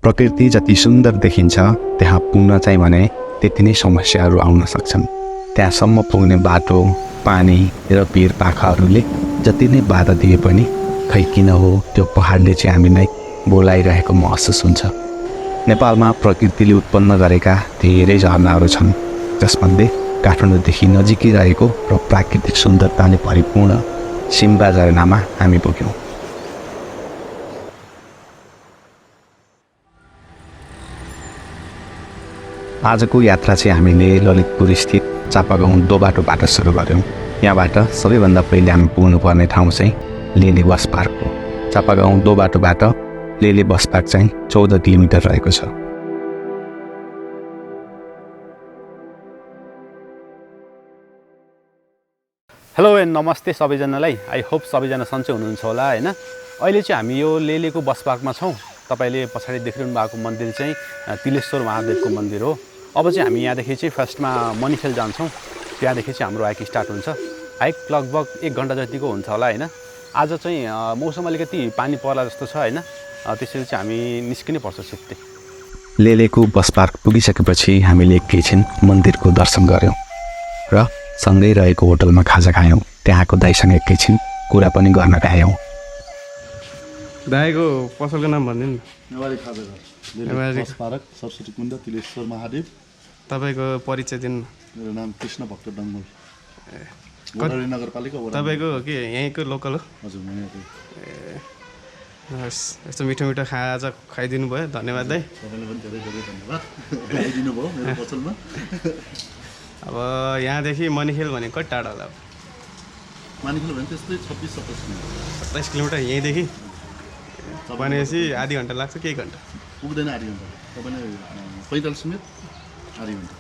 प्रकृति जति सुन्दर देखिन्छ त्यहाँ पुग्न चाहिँ भने त्यति नै समस्याहरू आउन सक्छन्। त्यहाँसम्म पुग्ने बाटो, पानी र भिर पाखाहरूले जति नै बाधा दिए पनि खै किन हो त्यो पहाडले चाहिँ हामीलाई बोलाइरहेको महसुस हुन्छ। नेपालमा प्रकृतिले उत्पन्न गरेका धेरै झरनाहरू छन्, जसमध्ये काठमाडौँदेखि नजिकै रहेको र प्राकृतिक सुन्दरताले परिपूर्ण सिम्बा झरनामा हामी पुग्यौँ। आजको यात्रा चाहिँ हामीले ललितपुर स्थित चापागाउँ दोबाटोबाट सुरु गऱ्यौँ। यहाँबाट सबैभन्दा पहिले हामी पुग्नुपर्ने ठाउँ चाहिँ लेले बस पार्क हो। चापागाउँ दोबाटोबाट लेले बस पार्क चाहिँ 14 किलोमिटर रहेको छ। हेलो एन्ड नमस्ते सबैजनालाई। आई होप सबैजना सन्चै हुनुहुन्छ होला हैन। अहिले चाहिँ हामी यो लेलेको बस पार्कमा छौँ। तपाईले पछाडि देखिरहनु भएको मन्दिर चाहिँ तिलेश्वर महादेवको मन्दिर हो। अब चाहिँ हामी यहाँदेखि चाहिँ फर्स्टमा मनिखेल जान्छौँ। त्यहाँदेखि चाहिँ हाम्रो हाइक स्टार्ट हुन्छ। हाइक लगभग 1 घन्टा जतिको हुन्छ होला हैन। आज चाहिँ मौसम अलिकति पानी पर्ला जस्तो छ हैन, त्यसैले चाहिँ हामी निस्किनै पर्छ छिट्टै। लेलेको बस पार्क पुगिसकेपछि हामीले एकैछिन मन्दिरको दर्शन गऱ्यौँ र सँगै रहेको होटलमा खाजा खायौँ। त्यहाँको दाइसँग एकैछिन कुरा पनि गर्न पायौँ। दाइको पसलको नाम भनिदिनु न। नेवारी खाजा घर, बस पार्क, सरस्वती कुण्ड, तिलेश्वर महादेव। तपाईँको परिचय दिनु। मेरो नाम कृष्ण भक्त डङ्गल, गोठारी नगरपालिका वडा। तपाईँको के यहीँको लोकल हो? हजुर, म यहाँकै। हस्, यस्तो मिठो मिठो खाजा खुवाइदिनु भयो, धन्यवाद दाइ। तपाईँलाई पनि धेरै धेरै धन्यवाद, आइदिनु भयो मेरो पसलमा। अब यहाँदेखि मनिखेल भनेको कति टाढा होला? मानिखेल भने त्यस्तै 26-27 किलोमिटर। 27 किलोमिटर यहीँदेखि भनेपछि आधी घन्टा लाग्छ कि 1 घन्टा? पुग्दैन आधी घन्टा, तपाईँले 45 मिनट, आधी घन्टा।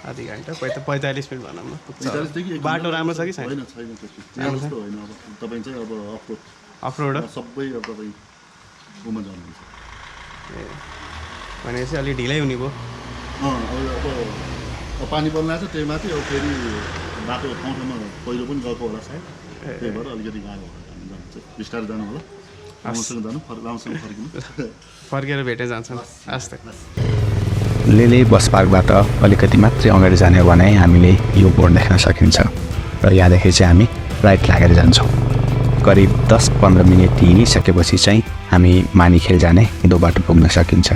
आधी घन्टा 45 मिनट भनौँ न पुग्छ। 45 देखि 1 बाटो राम्रो छ कि छैन? छैन छैन, त्यस्तो त्यहाँ जस्तो होइन। अब तपाईँ चाहिँ अब अफरोड सबै अब तपाईँ घुम्न जानुहुन्छ। ए भनेपछि अलि ढिलै हुने भयो। अब पानी पर्न लाग्छ, त्यही माथि अब फेरि बाटो ठाउँ ठाउँमा पहिरो पनि गएको होला सायद, त्यही भएर अलिकति गाह्रो होला। हामी जान्छ बिस्तारै जानु होला, राम्रोसँग जानु, राम्रोसँग फर्किनु, फर्केर भेटे जान्छन्। हस् त। लेले बस पार्कबाट अलिकति मात्रै अगाडि जाने हो भने हामीले यो बोर्ड देख्न सकिन्छ र यहाँदेखि चाहिँ हामी राइट लागेर जान्छौँ। करिब 10-15 मिनट हिँडिसकेपछि चाहिँ हामी मानिखेल जाने दो बाटो पुग्न सकिन्छ।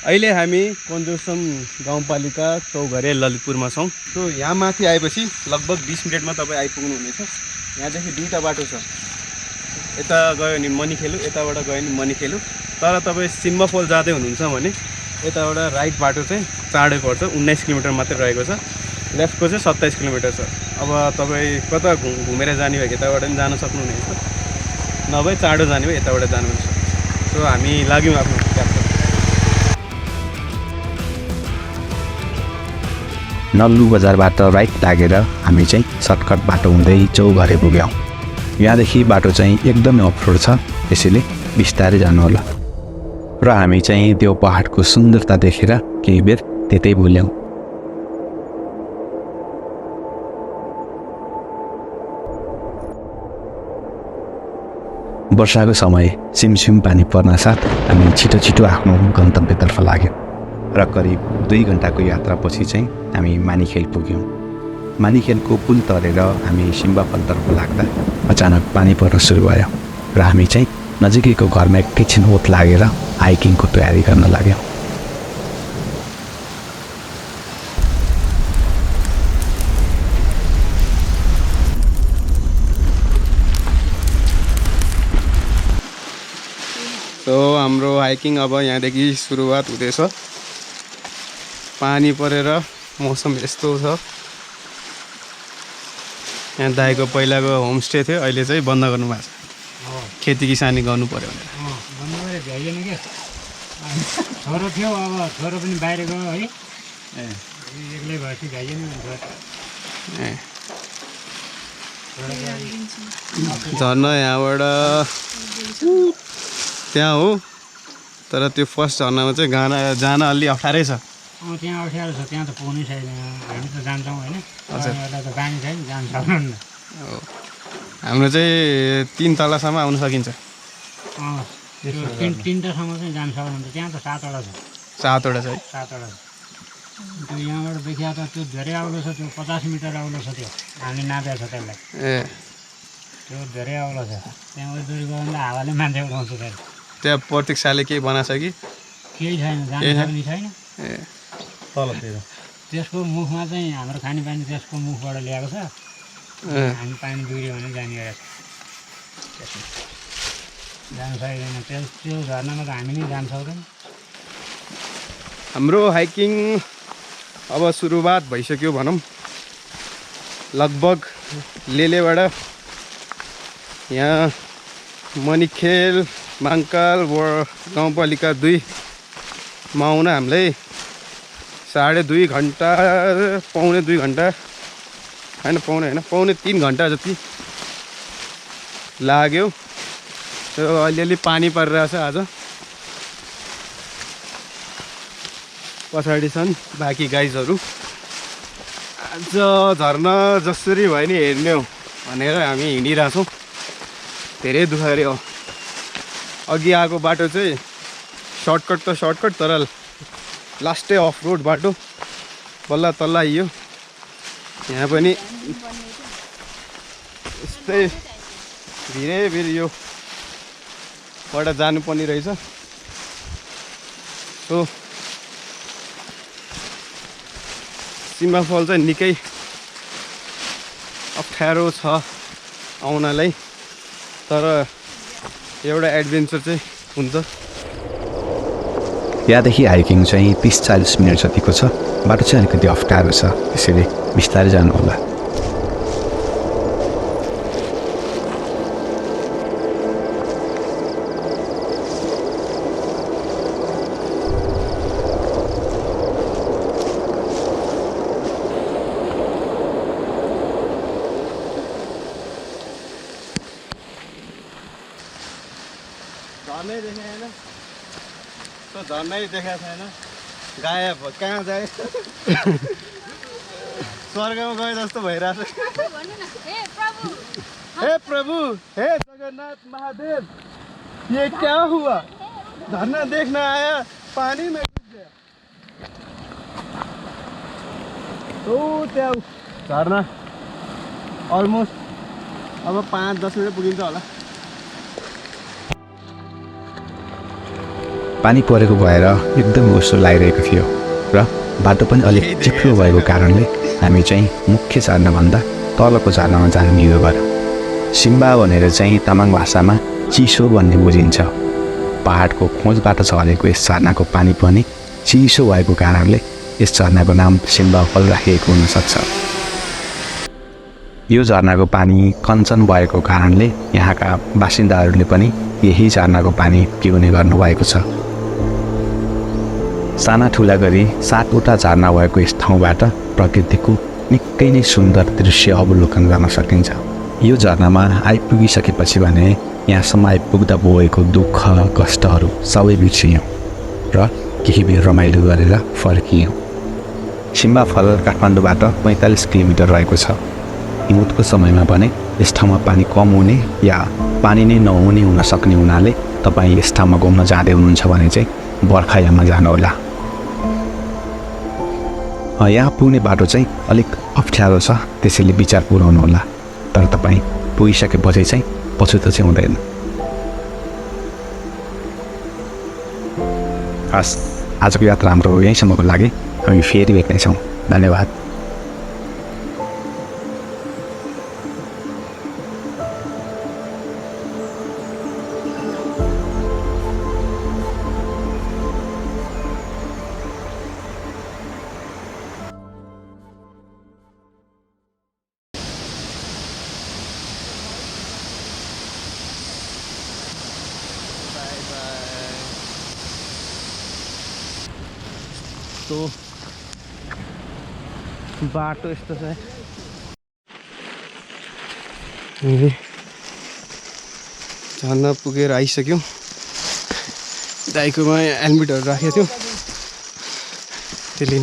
अहिले हामी कन्जोसम गाउँपालिका चौघरे ललितपुरमा छौँ। सो यहाँ माथि आएपछि लगभग 20 मिनटमा तपाईँ आइपुग्नु हुनेछ। यहाँदेखि 2टा बाटो छ, यता गयो भने मनिखेलु, यताबाट गयो भने मनिखेलु। तर तपाईँ सिम्बा फल जाँदै हुनुहुन्छ भने यताबाट राइट बाटो चाहिँ चाँडै पर्छ, 19 किलोमिटर मात्रै रहेको छ। लेफ्टको चाहिँ 27 किलोमिटर छ। अब तपाईँ कता घुमेर जाने भए यताबाट पनि जान सक्नुहुनेछ, नभए चाँडो जाने भए यताबाट जानुहुन्छ। सो हामी लाग्यौँ आफ्नो यात्रा। नल्लु बजारबाट राइट लागेर हामी चाहिँ सर्टकट बाटो हुँदै चौघरे पुग्यौँ। यहाँदेखि बाटो चाहिँ एकदमै अफरोड छ, त्यसैले बिस्तारै जानु होला। र हामी चाहिँ त्यो पहाडको सुन्दरता देखेर केही बेर त्यतै भुल्यौँ। वर्षाको समय सिमसिम पानी पर्न साथ हामी छिटो छिटो आफ्नो गन्तव्यतर्फ लाग्यौँ र करिब 2 घन्टाको यात्रापछि चाहिँ हामी मानिखेल पुग्यौँ। मानिखेलको पुल तरेर हामी सिम्बा फलतर्फ लाग्दा अचानक पानी पर्न सुरु भयो र हामी चाहिँ नजिकैको घरमा एकैछिन ओत लागेर हाइकिङको तयारी गर्न लाग्यौँ। सो हाम्रो हाइकिङ अब यहाँदेखि सुरुवात हुँदैछ। पानी परेर मौसम यस्तो छ। यहाँ दाइको पहिलाको होमस्टे थियो, अहिले चाहिँ बन्द गर्नुभएको छ। खेती किसानी गर्नु पर्यो भनेर। भन्नु पऱ्यो, भ्याइएन क्या। छोरो थियो, अब छोरो पनि बाहिर गयो है। एक्लै भएपछि भ्याइएन नि। झर्ना यहाँबाट त्यहाँ हो, तर त्यो फर्स्ट झर्नामा चाहिँ जान अलि अप्ठ्यारै छ। त्यहाँ अप्ठ्यारो छ, त्यहाँ त पुग्नै छैन। हामी त जान्छौँ होइन, त बानी छैन, जान्छ। हाम्रो चाहिँ 3 तलासम्म आउन सकिन्छ। तिनवटासम्म चाहिँ जान सक्नुहुन्छ। त्यहाँ त 7वटा छ। 7वटा छ है। 7वटा छ। त्यो यहाँबाट देखिया त त्यो धेरै अग्लो छ। त्यो 50 मिटर अग्लो छ। त्यो हामी नाप्या छ त्यसलाई। त्यो धेरै अग्लो छ। त्यहाँ उद्धरी गयो भने हावाले मान्छे उठाउँछ फेरि। त्यहाँ प्रतीक्षाले केही बनाछ कि केही छैन, जान सक्ने छैन। तलतिर त्यसको मुखमा चाहिँ हाम्रो खानेपानी त्यसको मुखबाट ल्याएको छ। हामी पानी बिग्रियो भने जाने गरेको छ। जान सकिँदैन। त्यो झर्नामा त हामी नै जान सक्दैन। हाम्रो हाइकिङ अब सुरुवात भइसक्यो भनौँ। लगभग लेलेबाट यहाँ मनिखेल माङ्काल गाउँपालिका 2 मा आउन हामीलाई 2.5 घन्टा पौने 2 घन्टा होइन पौने 3 घन्टा जति लाग्यो। त्यो अलिअलि पानी परिरहेछ आज। पछाडि छन् बाँकी गाइजहरू। आज झर्ना जसरी भयो नि हेर्ने हो भनेर हामी हिँडिरहेछौँ। धेरै दुःख गऱ्यो। अघि आएको बाटो चाहिँ सर्टकट त सर्टकट, तर लास्टै अफ रोड बाटो बल्ल तल्ल आइयो। यहाँ पनि यस्तै भिरै यो बाट जानुपर्ने रहेछ। सो सिम्बा फल चाहिँ निकै अप्ठ्यारो छ आउनलाई, तर एउटा एडभेन्चर चाहिँ हुन्छ। यहाँदेखि हाइकिङ चाहिँ 30-40 मिनट जतिको छ। बाटो चाहिँ अलिकति अप्ठ्यारो छ, त्यसैले बिस्तारै जानुहोला। झर्नै देखेको छैन, त्यो झर्नै देखाएको छैन। गायब कहाँ जाए? स्वर्गमा गए जस्तो भइरहेछ। हे प्रभु, हे जगन्नाथ महादेव, ये क्या हुआ? झरना देखना आया, पानी में घुस गया। तो त्यहाँ झरना अलमोस्ट अब 5-10 मिनट पुगिन्छ होला। पानी परेको भएर एकदम गुस्सो लागिरहेको थियो र बाटो पनि अलिक चिप्लो भएको कारणले हामी चाहिँ मुख्य झरनाभन्दा तलको झरनामा जान नियो गर्यो। सिम्बा भनेर चाहिँ तामाङ भाषामा चिसो भन्ने बुझिन्छ। पहाडको खोजबाट झरेको यस झरनाको पानी पनि चिसो भएको कारणले यस झरनाको नाम सिम्बा फल राखिएको हुनसक्छ। यो झरनाको पानी कञ्चन भएको कारणले यहाँका बासिन्दाहरूले पनि यही झरनाको पानी पिउने गर्नुभएको छ। साना ठुला गरी 7वटा झरना भएको यस ठाउँबाट प्रकृतिको निकै नै सुन्दर दृश्य अवलोकन गर्न सकिन्छ। यो झरनामा आइपुगिसकेपछि भने यहाँसम्म आइपुग्दा भएको दुःख कष्टहरू सबै बिर्सियौँ र केही बेर रमाइलो गरेर फर्कियौँ। सिम्बा फल काठमाडौँबाट 45 किलोमिटर रहेको छ। हिउँदको समयमा भने यस ठाउँमा पानी कम हुने या पानी नै नहुने हुन सक्ने हुनाले तपाईँ यस ठाउँमा घुम्न जाँदै हुनुहुन्छ भने चाहिँ बर्खायाममा जानुहोला। यहाँ पुग्ने बाटो चाहिँ अलिक अप्ठ्यारो छ, त्यसैले विचार पुर्याउनु होला। तर तपाईँ पुगिसकेपछि चाहिँ पछुतो चाहिँ हुँदैन। हस्, आजको यात्रा हाम्रो यहीँसम्मको लागि। हामी फेरि भेट्नेछौँ। धन्यवाद। तो बाटो यस्तो छ। झर्ना पुगेर आइसक्यौँ। दाइकोमा हेलमेटहरू राखेको थियो, त्यसले